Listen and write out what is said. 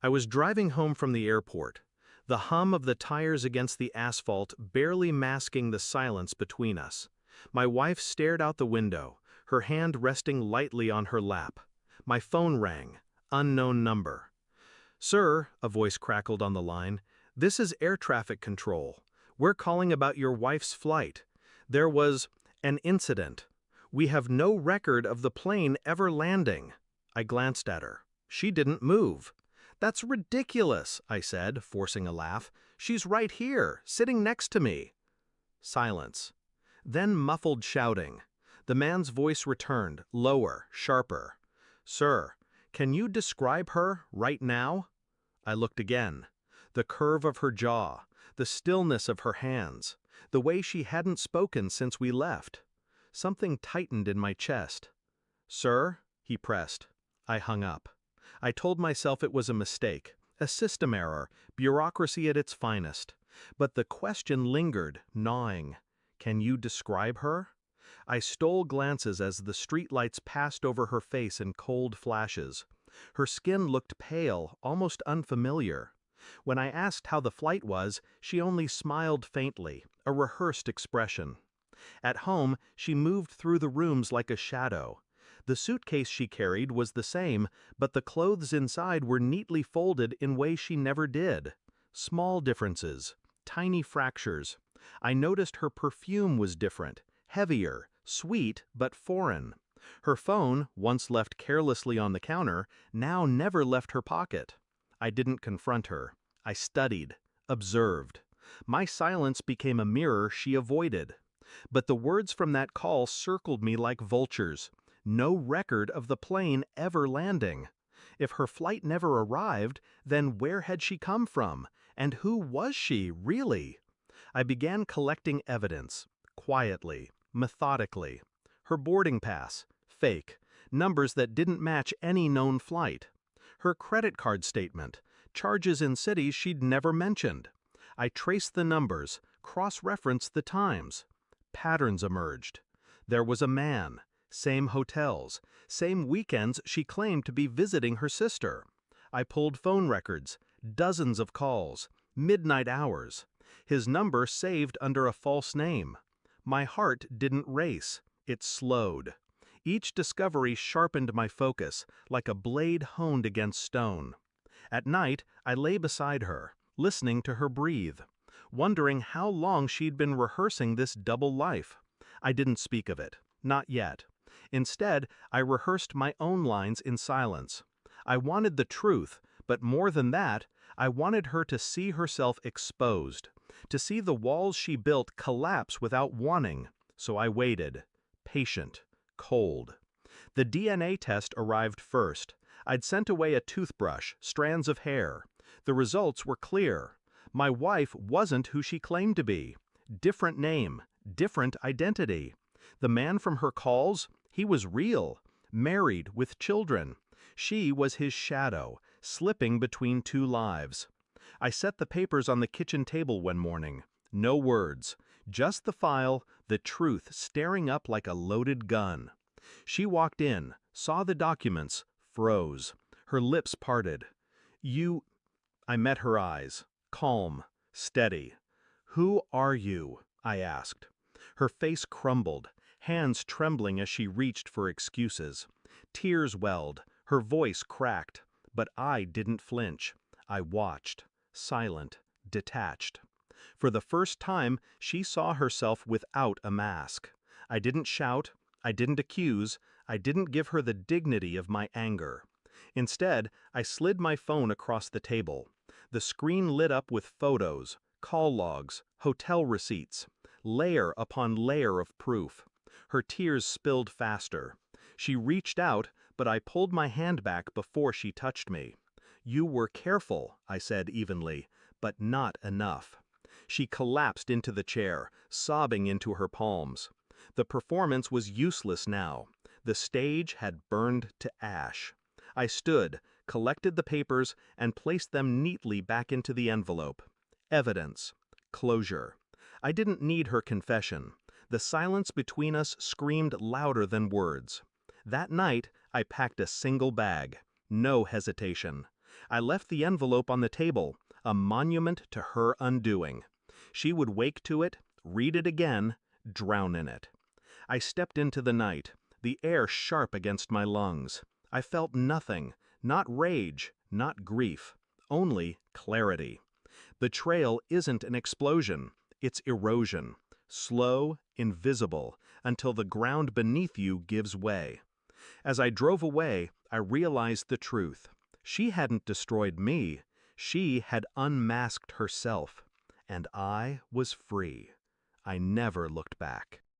I was driving home from the airport, the hum of the tires against the asphalt barely masking the silence between us. My wife stared out the window, her hand resting lightly on her lap. My phone rang. Unknown number. "Sir," a voice crackled on the line, "this is air traffic control. We're calling about your wife's flight. There was an incident. We have no record of the plane ever landing." I glanced at her. She didn't move. "That's ridiculous," I said, forcing a laugh. "She's right here, sitting next to me." Silence. Then muffled shouting. The man's voice returned, lower, sharper. "Sir, can you describe her right now?" I looked again. The curve of her jaw, the stillness of her hands, the way she hadn't spoken since we left. Something tightened in my chest. "Sir?" he pressed. I hung up. I told myself it was a mistake, a system error, bureaucracy at its finest. But the question lingered, gnawing. "Can you describe her?" I stole glances as the streetlights passed over her face in cold flashes. Her skin looked pale, almost unfamiliar. When I asked how the flight was, she only smiled faintly, a rehearsed expression. At home, she moved through the rooms like a shadow. The suitcase she carried was the same, but the clothes inside were neatly folded in ways she never did. Small differences, tiny fractures. I noticed her perfume was different, heavier, sweet but foreign. Her phone, once left carelessly on the counter, now never left her pocket. I didn't confront her. I studied, observed. My silence became a mirror she avoided. But the words from that call circled me like vultures. No record of the plane ever landing. If her flight never arrived, then where had she come from? And who was she, really? I began collecting evidence, quietly, methodically. Her boarding pass, fake, numbers that didn't match any known flight. Her credit card statement, charges in cities she'd never mentioned. I traced the numbers, cross-referenced the times. Patterns emerged. There was a man, same hotels, same weekends she claimed to be visiting her sister. I pulled phone records, dozens of calls, midnight hours. His number saved under a false name. My heart didn't race, it slowed. Each discovery sharpened my focus, like a blade honed against stone. At night, I lay beside her, listening to her breathe, wondering how long she'd been rehearsing this double life. I didn't speak of it, not yet. Instead, I rehearsed my own lines in silence. I wanted the truth, but more than that, I wanted her to see herself exposed, to see the walls she built collapse without warning. So I waited, patient, cold. The DNA test arrived first. I'd sent away a toothbrush, strands of hair. The results were clear. My wife wasn't who she claimed to be. Different name, different identity. The man from her calls, he was real, married with children. She was his shadow, slipping between two lives. I set the papers on the kitchen table one morning. No words, just the file, the truth staring up like a loaded gun. She walked in, saw the documents, froze. Her lips parted. "You—" I met her eyes, calm, steady. "Who are you?" I asked. Her face crumbled, hands trembling as she reached for excuses. Tears welled, her voice cracked, but I didn't flinch. I watched, silent, detached. For the first time, she saw herself without a mask. I didn't shout, I didn't accuse, I didn't give her the dignity of my anger. Instead, I slid my phone across the table. The screen lit up with photos, call logs, hotel receipts, layer upon layer of proof. Her tears spilled faster. She reached out, but I pulled my hand back before she touched me. "You were careful," I said evenly, "but not enough." She collapsed into the chair, sobbing into her palms. The performance was useless now. The stage had burned to ash. I stood, collected the papers, and placed them neatly back into the envelope. Evidence. Closure. I didn't need her confession. The silence between us screamed louder than words. That night, I packed a single bag. No hesitation. I left the envelope on the table, a monument to her undoing. She would wake to it, read it again, drown in it. I stepped into the night, the air sharp against my lungs. I felt nothing, not rage, not grief, only clarity. Betrayal isn't an explosion, it's erosion, slow, invisible, until the ground beneath you gives way. As I drove away, I realized the truth. She hadn't destroyed me, she had unmasked herself, and I was free. I never looked back.